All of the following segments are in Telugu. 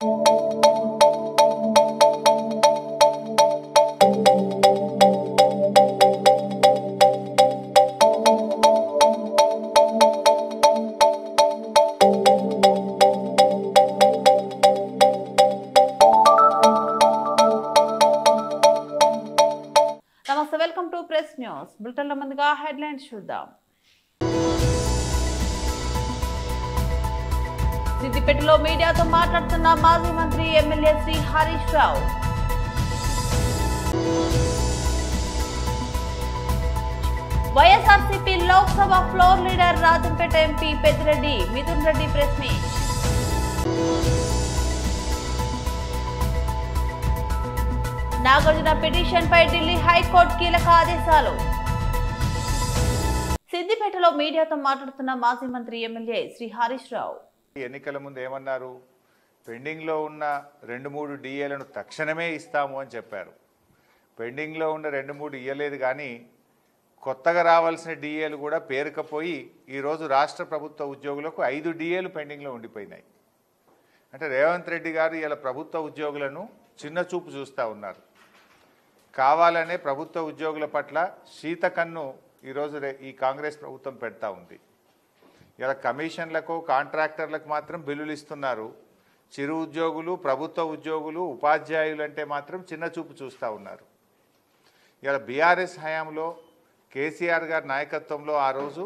నమస్తే, వెల్కమ్ టు ప్రెస్ న్యూస్ బులెటిన్ల ముందుగా హెడ్లైన్స్ చూద్దాం. సిద్దిపేటలో మీడియాతో మాట్లాడుతున్న మాజీ మంత్రి MLA Shri Harish Rao. YSRCP Lok Sabha floor leader Rajampet MP Peddireddy Mithun Reddy press meet. Nagarjuna petition పై ఢిల్లీ హైకోర్టు కీలక ఆదేశాలు. సిద్దిపేటలో మీడియాతో మాట్లాడుతున్న మాజీ మంత్రి ఎమ్మెల్యే శ్రీ హరీష్ రావు. ఎన్నికల ముందు ఏమన్నారు? పెండింగ్ లో ఉన్న 2-3 డిఏలను తక్షణమే ఇస్తాము అని చెప్పారు. పెండింగ్ లో ఉన్న 2-3 ఇయ్యలేదు, కానీ కొత్తగా రావాల్సిన డిఏలు కూడా పేరుకపోయి ఈరోజు రాష్ట్ర ప్రభుత్వ ఉద్యోగులకు 5 డిఏలు పెండింగ్ లో ఉండిపోయినాయి. అంటే రేవంత్ రెడ్డి గారు ఇలా ప్రభుత్వ ఉద్యోగులను చిన్న చూపు చూస్తూ ఉన్నారు. కావాలనే ప్రభుత్వ ఉద్యోగుల పట్ల శీతకన్ను ఈరోజు ఈ కాంగ్రెస్ ప్రభుత్వం పెడతా ఉంది. ఇలా కమిషన్లకు కాంట్రాక్టర్లకు మాత్రం బిల్లులు ఇస్తున్నారు. చిరు ఉద్యోగులు, ప్రభుత్వ ఉద్యోగులు, ఉపాధ్యాయులు అంటే మాత్రం చిన్న చూపు చూస్తూ ఉన్నారు. ఇలా బీఆర్ఎస్ హయాంలో కేసీఆర్ గారి నాయకత్వంలో ఆ రోజు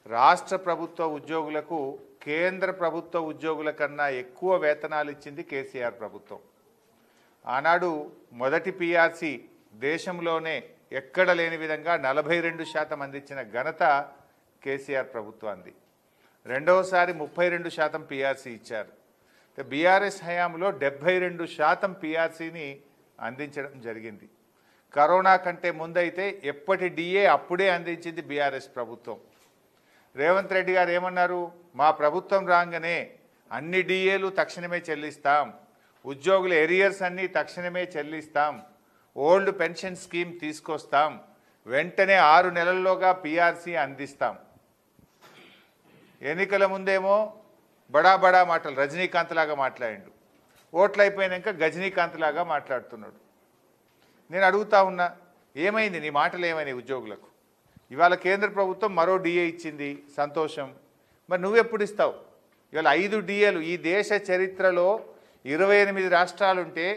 రాష్ట్ర ప్రభుత్వ ఉద్యోగులకు కేంద్ర ప్రభుత్వ ఉద్యోగుల కన్నా ఎక్కువ వేతనాలు ఇచ్చింది కేసీఆర్ ప్రభుత్వం. ఆనాడు మొదటి పీఆర్సీ దేశంలోనే ఎక్కడ లేని విధంగా 42% అందించిన ఘనత కేసీఆర్ ప్రభుత్వాన్ని. రెండవసారి 32% పీఆర్సీ ఇచ్చారు. బీఆర్ఎస్ హయాంలో 72% పీఆర్సీని అందించడం జరిగింది. కరోనా కంటే ముందైతే ఎప్పటి డిఏ అప్పుడే అందించింది బీఆర్ఎస్ ప్రభుత్వం. రేవంత్ రెడ్డి గారు ఏమన్నారు? మా ప్రభుత్వం రాగానే అన్ని డిఏలు తక్షణమే చెల్లిస్తాం, ఉద్యోగుల ఎరియర్స్ అన్నీ తక్షణమే చెల్లిస్తాం, ఓల్డ్ పెన్షన్ స్కీమ్ తీసుకొస్తాం, వెంటనే 6 నెలల్లోగా పీఆర్సీ అందిస్తాం. ఎన్నికల ముందేమో బడా బడా మాటలు, రజనీకాంత్ లాగా మాట్లాడిండు. ఓట్లు అయిపోయినాక గజనీకాంత్ లాగా మాట్లాడుతున్నాడు. నేను అడుగుతా ఉన్నా, ఏమైంది నీ మాటలు? ఏమైనాయి ఉద్యోగులకు? ఇవాళ కేంద్ర ప్రభుత్వం మరో డిఏ ఇచ్చింది, సంతోషం. మరి నువ్వెప్పుడు ఇస్తావు? ఇవాళ 5 డిఏలు. ఈ దేశ చరిత్రలో 28 రాష్ట్రాలుంటే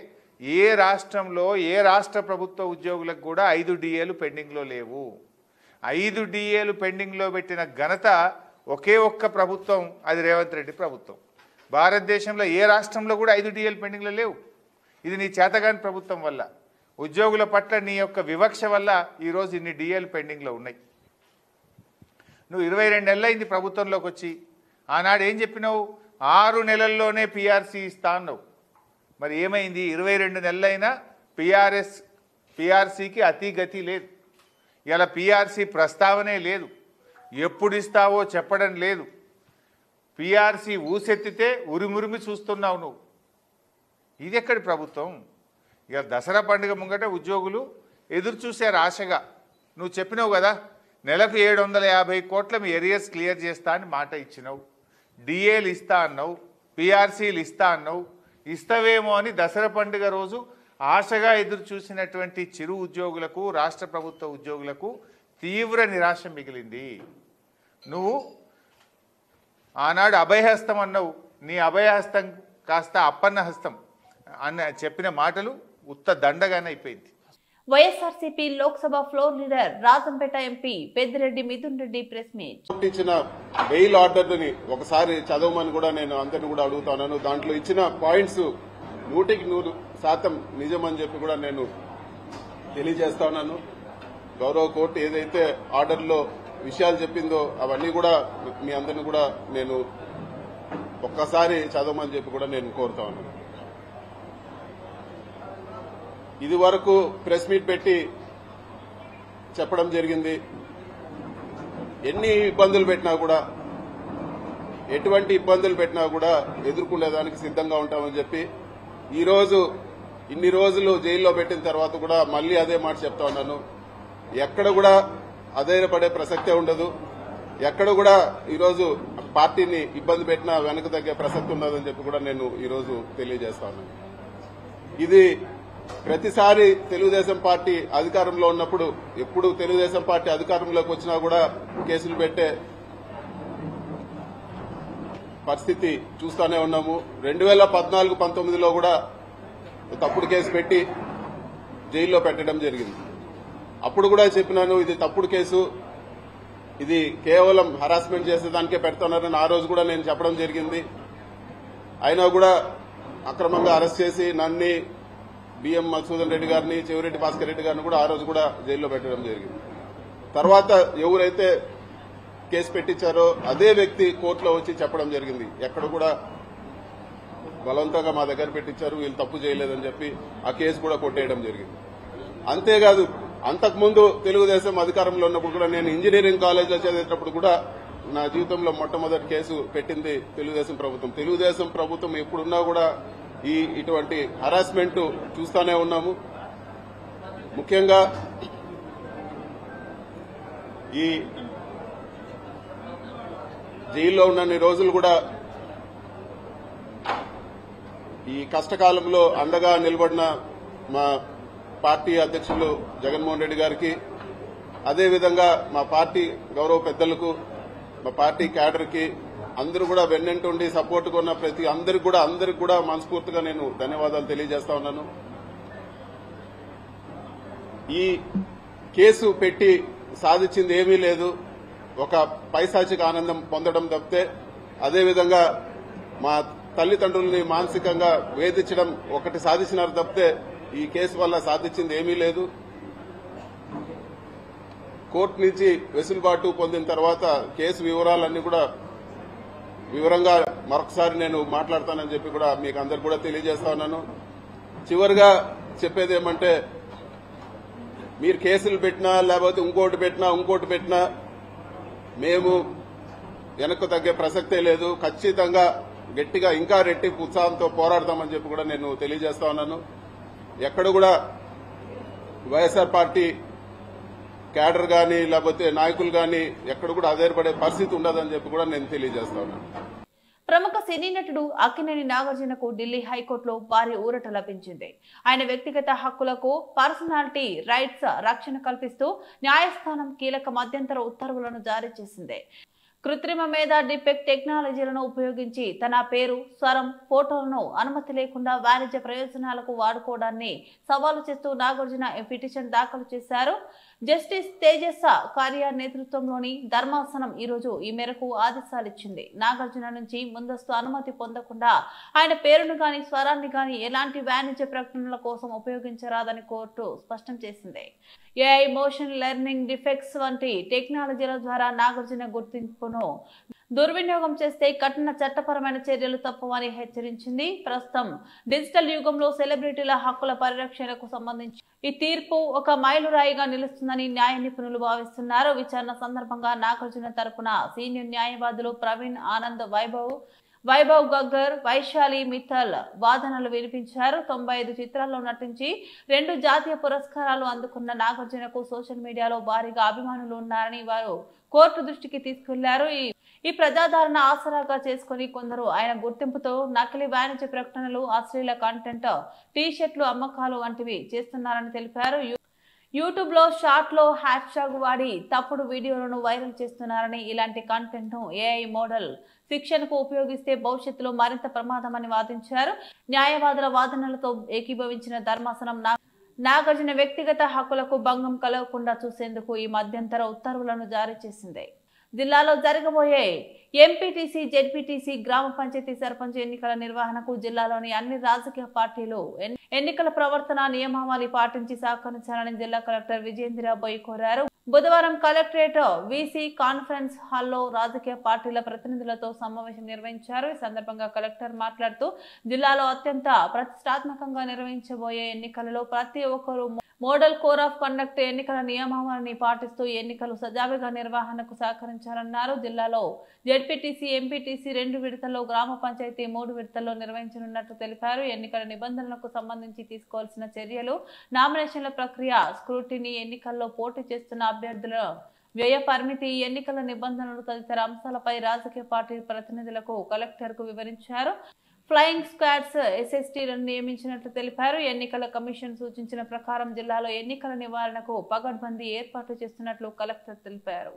ఏ రాష్ట్రంలో ఏ రాష్ట్ర ప్రభుత్వ ఉద్యోగులకు కూడా 5 డిఏలు పెండింగ్లో లేవు. 5 డిఏలు పెండింగ్లో పెట్టిన ఘనత ఒకే ఒక్క ప్రభుత్వం, అది రేవంత్ రెడ్డి ప్రభుత్వం. భారతదేశంలో ఏ రాష్ట్రంలో కూడా 5 డిఏలు పెండింగ్లో లేవు. ఇది నీ చేతగాని ప్రభుత్వం వల్ల, ఉద్యోగుల పట్ల నీ యొక్క వివక్ష వల్ల ఈరోజు ఇన్ని డిఏలు పెండింగ్లో ఉన్నాయి. నువ్వు 22 నెలలైంది ప్రభుత్వంలోకి వచ్చి. ఆనాడు ఏం చెప్పినావు? 6 నెలల్లోనే పీఆర్సీ ఇస్తా అన్నావు. మరి ఏమైంది? 22 నెలలైనా పీఆర్సీకి అతిగతి లేదు. ఇలా పీఆర్సీ ప్రస్తావనే లేదు. ఎప్పుడు ఇస్తావో చెప్పడం లేదు. పీఆర్సీ ఊసెత్తితే ఉరిమురిమి చూస్తున్నావు నువ్వు. ఇది ఎక్కడి ప్రభుత్వం? ఇక దసరా పండుగ ముంగట ఉద్యోగులు ఎదురు చూశారు ఆశగా. నువ్వు చెప్పినావు కదా, నెలకు 750 కోట్ల మీ ఎరియర్స్ క్లియర్ చేస్తా అని మాట ఇచ్చినావు. డిఏలు ఇస్తా అన్నావు, పీఆర్సీలు ఇస్తా అన్నావు. ఇస్తావేమో అని దసరా పండుగ రోజు ఆశగా ఎదురు చూసినటువంటి చిరు ఉద్యోగులకు, రాష్ట్ర ప్రభుత్వ ఉద్యోగులకు తీవ్ర నిరాశ మిగిలింది. నువ్వు ఆనాడు అభయహస్తం అన్నావు. నీ అభయహస్తం కాస్త అప్పన్న హస్తం అన్న చెప్పిన మాటలు ఉత్త దండగానే అయిపోయింది. YSRCP Lok Sabha floor leader Rajampet MP Peddireddy Mithun Reddy press meet. ఇచ్చిన బెయిల్ ఆర్డర్ని ఒకసారి చదవమని కూడా నేను అందరిని కూడా అడుగుతున్నాను. దాంట్లో ఇచ్చిన పాయింట్స్ 100% నిజమని చెప్పి కూడా నేను తెలియజేస్తా ఉన్నాను. గౌరవ కోర్టు ఏదైతే ఆర్డర్లో విషయాలు చెప్పిందో అవన్నీ కూడా మీ అందరిని కూడా నేను ఒక్కసారి చదవమని చెప్పి కూడా నేను కోరుతా ఉన్నాను. ఇది వరకు ప్రెస్ మీట్ పెట్టి చెప్పడం జరిగింది. ఎన్ని ఇబ్బందులు పెట్టినా కూడా, ఎటువంటి ఇబ్బందులు పెట్టినా కూడా ఎదుర్కొనేదానికి సిద్ధంగా ఉంటామని చెప్పి ఈరోజు ఇన్ని రోజులు జైల్లో పెట్టిన తర్వాత కూడా మళ్లీ అదే మాట చెప్తా ఉన్నాను. ఎక్కడ కూడా అధైర్యపడే ప్రసక్తే ఉండదు. ఎక్కడ కూడా ఈరోజు పార్టీని ఇబ్బంది పెట్టినా వెనక తగ్గే ప్రసక్తి ఉన్నదని చెప్పి కూడా నేను ఈరోజు తెలియజేస్తాను. ఇది ప్రతిసారి తెలుగుదేశం పార్టీ అధికారంలో ఉన్నప్పుడు ఎప్పుడు తెలుగుదేశం పార్టీ అధికారంలోకి వచ్చినా కూడా కేసులు పెట్టే పరిస్థితి చూస్తూనే ఉన్నాము. 2014-19లో కూడా తప్పుడు కేసు పెట్టి జైల్లో పెట్టడం జరిగింది. అప్పుడు కూడా చెప్పినాను ఇది తప్పుడు కేసు, ఇది కేవలం హరాస్మెంట్ చేసేదానికే పెడుతున్నారని ఆ రోజు కూడా నేను చెప్పడం జరిగింది. అయినా కూడా అక్రమంగా అరెస్ట్ చేసి నన్ను బిఎం మధుసూదన్ రెడ్డి గారిని చెవిరెడ్డి భాస్కర్ రెడ్డి గారిని కూడా ఆ రోజు కూడా జైల్లో పెట్టడం జరిగింది. తర్వాత ఎవరైతే కేసు పెట్టించారో అదే వ్యక్తి కోర్టులో వచ్చి చెప్పడం జరిగింది, ఎక్కడ కూడా బలవంతంగా మా దగ్గర పెట్టించారు, వీళ్ళు తప్పు చేయలేదని చెప్పి ఆ కేసు కూడా కొట్టేయడం జరిగింది. అంతేకాదు అంతకుముందు తెలుగుదేశం అధికారంలో ఉన్నప్పుడు కూడా నేను ఇంజనీరింగ్ కాలేజ్లో చదివేటప్పుడు కూడా నా జీవితంలో మొట్టమొదటి కేసు పెట్టింది తెలుగుదేశం ప్రభుత్వం. తెలుగుదేశం ప్రభుత్వం ఎప్పుడున్నా కూడా ఇటువంటి హరాస్మెంట్ చూస్తూనే ఉన్నాము. ముఖ్యంగా ఈ జైల్లో ఉన్నన్ని రోజులు కూడా ఈ కష్టకాలంలో అండగా నిలబడిన మా పార్టీ అధ్యక్షులు జగన్మోహన్ రెడ్డి గారికి, అదేవిధంగా మా పార్టీ గౌరవ పెద్దలకు, మా పార్టీ క్యాడర్కి అందరూ కూడా వెన్నంటుండి సపోర్ట్గా ఉన్న ప్రతి అందరికి కూడా మనస్ఫూర్తిగా నేను ధన్యవాదాలు తెలియజేస్తా ఉన్నాను. ఈ కేసు పెట్టి సాధించింది ఏమీ లేదు, ఒక పైశాచిక ఆనందం పొందడం తప్పితే, అదేవిధంగా మా తల్లిదండ్రుల్ని మానసికంగా వేధించడం ఒకటి సాధించినారు తప్పితే ఈ కేసు వల్ల సాధించింది ఏమీ లేదు. కోర్టు నుంచి వెసులుబాటు పొందిన తర్వాత కేసు వివరాలన్నీ కూడా వివరంగా మరొకసారి నేను మాట్లాడతానని చెప్పి కూడా మీకు అందరు కూడా తెలియజేస్తా ఉన్నాను. చివరిగా చెప్పేది ఏమంటే, మీరు కేసులు పెట్టినా లేకపోతే ఇంకోటి పెట్టినా మేము వెనక్కు తగ్గే ప్రసక్తే లేదు. ఖచ్చితంగా గట్టిగా ఇంకా రెట్టింపు ఉత్సాహంతో పోరాడతామని చెప్పి కూడా నేను తెలియజేస్తా ఉన్నాను. ఎక్కడ కూడా వైఎస్ఆర్ పార్టీ క్యాడర్ గాని లేకపోతే నాయకులు గాని ఎక్కడ కూడా ఆధారపడే పరిస్థితి ఉండదని చెప్పి కూడా నేను తెలియజేస్తా ఉన్నాను. ప్రముఖ సినీ నటుడు అక్కినేని నాగార్జునకు ఢిల్లీ హైకోర్టులో భారీ ఊరట లభించింది. ఆయన వ్యక్తిగత హక్కులకు, పర్సనాలిటీ రైట్స్ రక్షణ కల్పిస్తూ న్యాయస్థానం కీలక మధ్యంతర ఉత్తర్వులను జారీ చేసింది. కృత్రిమ మేధ డిపెక్ట్ టెక్నాలజీలను ఉపయోగించి తన పేరు, స్వరం, ఫోటోలను అనుమతి లేకుండా వాణిజ్య ప్రయోజనాలకు వాడుకోవడాన్ని సవాలు చేస్తూ నాగార్జున పిటిషన్ దాఖలు చేశారు. జస్టిస్ తేజస్ కార్య నేతృత్వంలోని ధర్మాసనం ఈరోజు ఈ మేరకు ఆదేశాలిచ్చింది. నాగార్జున నుంచి ముందస్తు అనుమతి పొందకుండా ఆయన పేరును గాని స్వరాన్ని గాని ఎలాంటి వాణిజ్య ప్రకటనల కోసం ఉపయోగించరాదని కోర్టు స్పష్టం చేసింది. ఏఐ, మోషన్ లెర్నింగ్, డిఫెక్ట్స్ వంటి టెక్నాలజీల ద్వారా నాగార్జున గుర్తింపును దుర్వినియోగం చేస్తే కఠిన చట్టపరమైన చర్యలు తప్పవని హెచ్చరించింది. ప్రస్తుతం డిజిటల్ యుగంలో సెలబ్రిటీల హక్కుల పరిరక్షణకు సంబంధించి ఈ తీర్పు ఒక మైలురాయిగా నిలుస్తుందని న్యాయ నిపుణులు భావిస్తున్నారు. విచారణ సందర్భంగా నాగార్జున తరపున సీనియర్ న్యాయవాదులు ప్రవీణ్ ఆనంద్, వైభవ్ గగ్గర్, వైశాలి మిత్తల్ వాదనలు వినిపించారు. 95 చిత్రాల్లో నటించి 2 జాతీయ పురస్కారాలు అందుకున్న నాగార్జునకు సోషల్ మీడియాలో భారీగా అభిమానులు ఉన్నారని వారు కోర్టు దృష్టికి తీసుకెళ్లారు. ఈ ప్రజాదరణ ఆసరాగా చేసుకుని కొందరు ఆయన గుర్తింపుతో నకిలీ వాణిజ్య ప్రకటనలు, అశ్లీల కంటెంట్, టీ-షర్ట్లు అమ్మకాలు వంటివి చేస్తున్నారని తెలిపారు. యూట్యూబ్ లో షార్ట్ లో హ్యాష్ ట్యాగ్ వాడి తప్పుడు వీడియోలను వైరల్ చేస్తున్నారని, ఇలాంటి కంటెంట్ ను ఏఐ మోడల్ శిక్షణకు ఉపయోగిస్తే భవిష్యత్తులో మరింత ప్రమాదమని వాదించారు. న్యాయవాదుల వాదనలతో ఏకీభవించిన ధర్మాసనం నాగార్జున వ్యక్తిగత హక్కులకు భంగం కలగకుండా చూసేందుకు ఈ మధ్యంతర ఉత్తర్వులను జారీ చేసింది. జిల్లాలో జరగబోయే ఎంపీటీసీ, జెడ్పీటీసీ, గ్రామ పంచాయతీ సర్పంచ్ ఎన్నికల నిర్వహణకు జిల్లాలోని అన్ని రాజకీయ పార్టీలు ఎన్నికల ప్రవర్తన నియమావళి పాటించి సహకరించాలని జిల్లా కలెక్టర్ విజేంద్ర బోయ్ కోరారు. బుధవారం కలెక్టరేట్ వీసీ కాన్ఫరెన్స్ హాల్లో రాజకీయ పార్టీల ప్రతినిధులతో సమావేశం నిర్వహించారు. ఈ సందర్భంగా కలెక్టర్ మాట్లాడుతూ జిల్లాలో అత్యంత ప్రతిష్టాత్మకంగా నిర్వహించబోయే ఎన్నికలలో ప్రతి ఒక్కరూ మోడల్ కోడ్ ఆఫ్ కండక్ట్ ఎన్నికల నియమావళిని పాటిస్తూ ఎన్నికలు సజావుగా నిర్వహణకు సహకరించాలన్నారు. జిల్లాలో జెడ్పీటీసీ, ఎంపీటీసీ 2 విడతల్లో, గ్రామ పంచాయతీ 3 విడతల్లో నిర్వహించనున్నట్లు తెలిపారు. ఎన్నికల నిబంధనలకు సంబంధించి తీసుకోవాల్సిన చర్యలు, నామినేషన్ల ప్రక్రియ, స్క్రూటినీ, ఎన్నికల్లో పోటీ చేస్తున్న అభ్యర్థుల వ్యయ పరిమితి, ఎన్నికల నిబంధనలు తదితర అంశాలపై రాజకీయ పార్టీ ప్రతినిధులకు కలెక్టర్కు వివరించారు. ఫ్లయింగ్ స్క్వాడ్స్ ఎస్ఎస్టీలను నియమించినట్లు తెలిపారు. ఎన్నికల కమిషన్ సూచించిన ప్రకారం జిల్లాలో ఎన్నికల నివారణకు పగడ్బందీ ఏర్పాట్లు చేస్తున్నట్లు కలెక్టర్ తెలిపారు.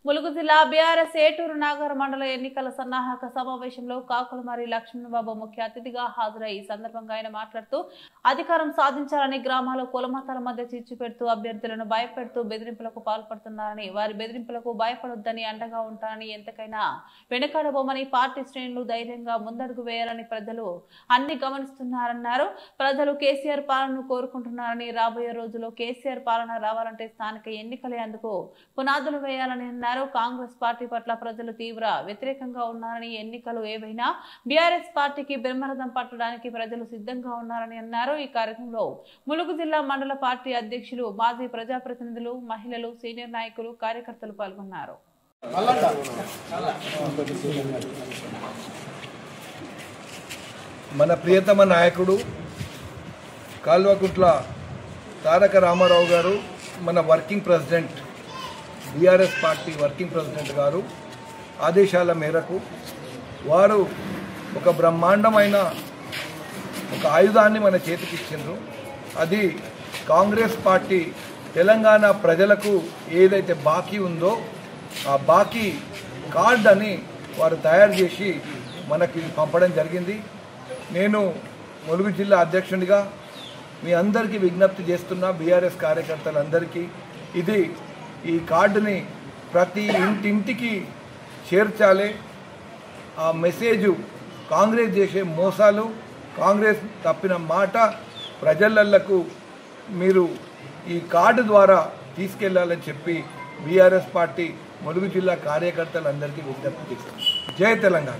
ములుగు జిల్లా బీఆర్ఎస్ ఏటూరు నాగర్ మండల ఎన్నికల సన్నాహక సమావేశంలో కాకులమారి లక్ష్మణబాబు ముఖ్య అతిథిగా హాజరై ఈ సందర్భంగా ఆయన మాట్లాడుతూ అధికారం సాధించాలని గ్రామాల్లో కులమతాల మధ్య చిచ్చు పెడుతూ అభ్యర్థులను భయపెడుతూ బెదిరింపులకు పాల్పడుతున్నారని, వారి బెదిరింపులకు భయపడొద్దని, అండగా ఉంటారని, ఎంతకైనా వెనుకాడబోమని పార్టీ శ్రేణులు ధైర్యంగా ముందడుగు వేయాలని ప్రజలు అన్ని గమనిస్తున్నారన్నారు. ప్రజలు కేసీఆర్ పాలనను కోరుకుంటున్నారని, రాబోయే రోజుల్లో కేసీఆర్ పాలన రావాలంటే స్థానిక ఎన్నికలే అందుకు పునాదులు వేయాలని అన్నారు. కాంగ్రెస్ పార్టీ పట్ల ప్రజలు తీవ్ర వ్యతిరేకంగా ఉన్నారని, ఎన్నికలు ఏవైనా బీఆర్ఎస్ పార్టీకి బ్రహ్మరథం పట్టడానికి ప్రజలు సిద్ధంగా ఉన్నారని అన్నారు. ఈ కార్యక్రమంలో ములుగు జిల్లా మండల పార్టీ అధ్యక్షులు, మాజీ ప్రజాప్రతినిధులు, మహిళలు, సీనియర్ నాయకులు, కార్యకర్తలు పాల్గొన్నారు. మన ప్రియతమ నాయకుడు కాల్వకుంట్ల తారక రామారావు గారు, మన working president, BRS party working president గారు ఆదేశాల మేరకు వారు ఒక బ్రహ్మాండమైన ఒక ఆయుధాన్ని మన చేతికి ఇచ్చిండ్రు. అది కాంగ్రెస్ పార్టీ తెలంగాణ ప్రజలకు ఏదైతే బాకీ ఉందో ఆ బాకీ కార్డ్ అని వారు తయారు చేసి మనకి పంపడం జరిగింది. నేను ములుగు జిల్లా అధ్యక్షుడిగా మీ అందరికీ విజ్ఞప్తి చేస్తున్నా, బీఆర్ఎస్ కార్యకర్తలందరికీ ఇది ఈ కార్డుని ప్రతి ఇంటింటికి చేర్చాలి. ఆ మెసేజ్ కాంగ్రెస్ చేసే మోసాలు, కాంగ్రెస్ తప్పిన మాట ప్రజలకు మీరు ఈ కార్డు ద్వారా తీసుకెళ్లాలని చెప్పి బీఆర్ఎస్ పార్టీ ములుగు జిల్లా కార్యకర్తలందరికీ విజ్ఞప్తి చేస్తున్నారు. జై Telangana.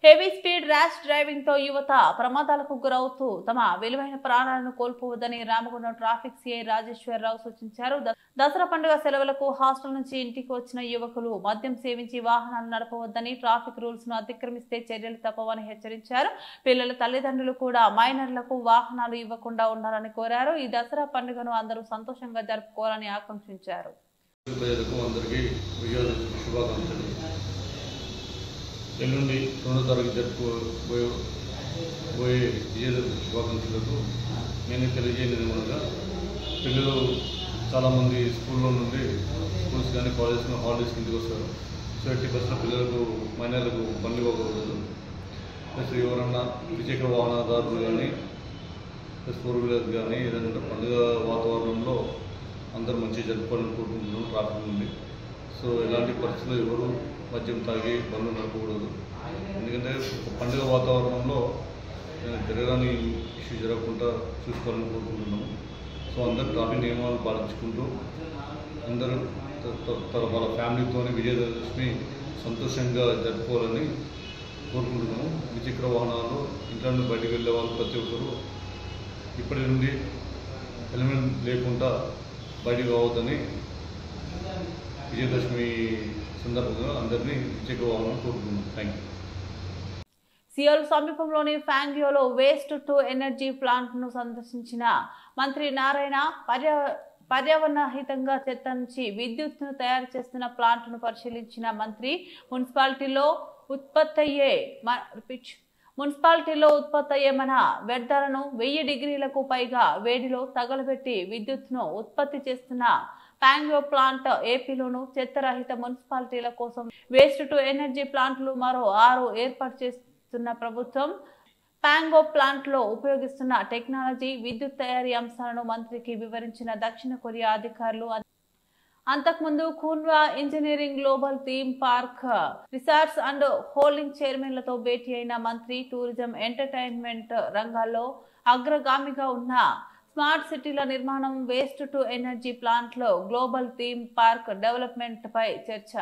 Heavy speed rash driving తో యువత ప్రమాదాలకు గురవుతూ తమ విలువైన ప్రాణాలను కోల్పోవద్దని రామగుండం ట్రాఫిక్ సిఐ రాజేశ్వరరావు సూచించారు. దసరా పండుగ సెలవులకు హాస్టల్ నుంచి ఇంటికి వచ్చిన యువకులు మద్యం సేవించి వాహనాలు నడపవద్దని, ట్రాఫిక్ రూల్స్ ను అతిక్రమిస్తే చర్యలు తప్పవని హెచ్చరించారు. పిల్లల తల్లిదండ్రులు కూడా మైనర్లకు వాహనాలు ఇవ్వకుండా ఉండాలని కోరారు. ఈ దసరా పండుగను అందరూ సంతోషంగా జరుపుకోవాలని ఆకాంక్షించారు. ఎల్లుండి 2వ తరగతి జరుపుకోబోయే విజయదశమి శుభాకాంక్షలకు నేను తెలియజేయలేదు. అనగా పిల్లలు చాలామంది స్కూల్లో నుండి స్కూల్స్ కానీ కాలేజెస్ కానీ హాలిడేస్ కిందకి వస్తారు. సో 80% పిల్లలకు మైనర్లకు బండ్లు ఇవ్వకూడదు. ప్లస్ ఎవరన్నా ద్విచక్ర వాహనదారులు కానీ ప్లస్ 4 వీలర్స్ కానీ ఏదైనా పండుగ వాతావరణంలో అందరూ మంచిగా జరుపుకోవాలని కోరుకుంటున్నాం ట్రాఫిక్ నుండి. సో ఎలాంటి పరిస్థితుల్లో ఎవరు మద్యం తాగి బండ్లు నడపకూడదు. ఎందుకంటే పండుగ వాతావరణంలో జరగని ఇష్యూ జరగకుండా చూసుకోవాలని కోరుకుంటున్నాము. సో అందరూ ట్రాఫిక్ నియమాలు పాటించుకుంటూ అందరూ వాళ్ళ ఫ్యామిలీతోని విజయదశమి సంతోషంగా జరుపుకోవాలని కోరుకుంటున్నాము. ద్విచక్ర వాహనాలు ఇంట్లో నుండి బయటికి వెళ్ళే వాళ్ళు ప్రతి ఒక్కరూ ఇప్పటి నుండి హెల్మెట్ లేకుండా బయటికి రావద్దని విజయదశమి సందర్భంగా అందరినీ ద్విచక్ర వాహనాలు కోరుకుంటున్నాం. Thank you. సియోల్ సమీపంలోని ఫ్యాంగ్యోలో వేస్ట్ టు ఎనర్జీ ప్లాంట్ ను సందర్శించిన మంత్రి నారాయణ పర్యావరణహితంగా చెత్త నుంచి విద్యుత్తును తయారు చేస్తున్న ప్లాంట్ ను పరిశీలించిన మంత్రి మున్సిపాలిటీలో ఉత్పత్తయ్యే మన వ్యర్థాలను 1000 డిగ్రీలకు పైగా వేడిలో తగలబెట్టి విద్యుత్తును ఉత్పత్తి చేస్తున్న ప్యాంగో ప్లాంట్ ఏపీలోను చెత్తరహిత మున్సిపాలిటీల కోసం వేస్ట్ టు ఎనర్జీ ప్లాంట్లు మరో 6 ఏర్పాటు చేస్తున్న ప్రభుత్వం ప్యాంగో ప్లాంట్ లో ఉపయోగిస్తున్న టెక్నాలజీ, విద్యుత్ తయారీ అంశాలను మంత్రికి వివరించిన దక్షిణ కొరియా అధికారులు అంతకుముందు Kunhwa engineering global theme park resorts and holding చైర్మన్లతో భేటీ అయిన మంత్రి టూరిజం, ఎంటర్టైన్మెంట్ రంగాల్లో అగ్రగామిగా ఉన్న స్మార్ట్ సిటీల నిర్మాణం, వేస్ట్ టు ఎనర్జీ ప్లాంట్ లో గ్లోబల్ థీమ్ పార్క్ డెవలప్మెంట్ పై చర్చ.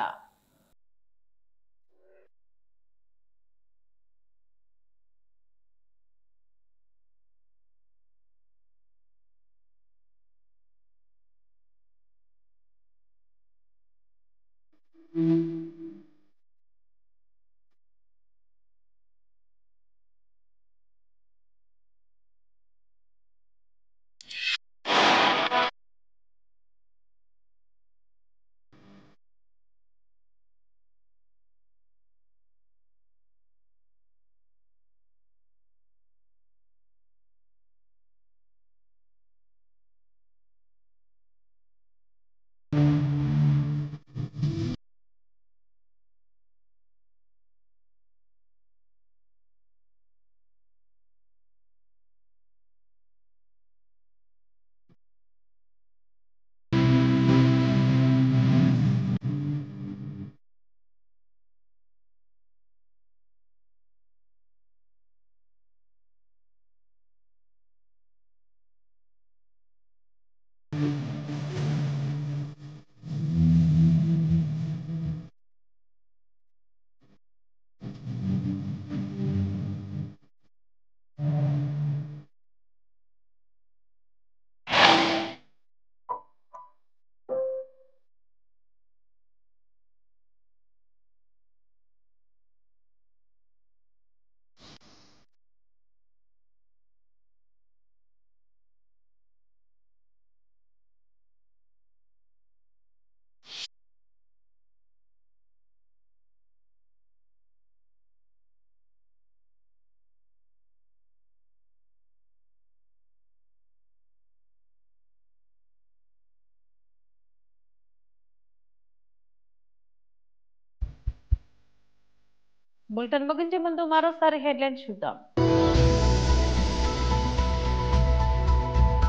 బులెటిన్ ముగించే ముందు మరోసారి హెడ్లైన్స్ చూద్దాం.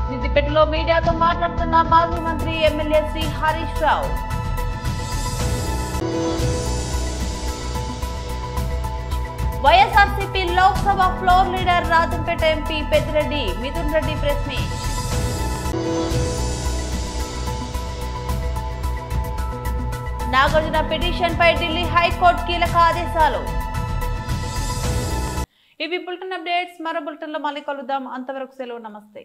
సిద్దిపేటలో మీడియాతో మాట్లాడుతున్న మాజీ మంత్రి MLA Shri Harish Rao. YSRCP Lok Sabha floor leader Rajampet MP Peddireddy Mithun Reddy press meet. Nagarjuna petition పై ఢిల్లీ హైకోర్టు కీలక ఆదేశాలు. ఇవి బులెటిన్ అప్డేట్స్. మరో బులెటిన్ లో మళ్ళీ కలుద్దాం. అంతవరకు సెలవు. నమస్తే.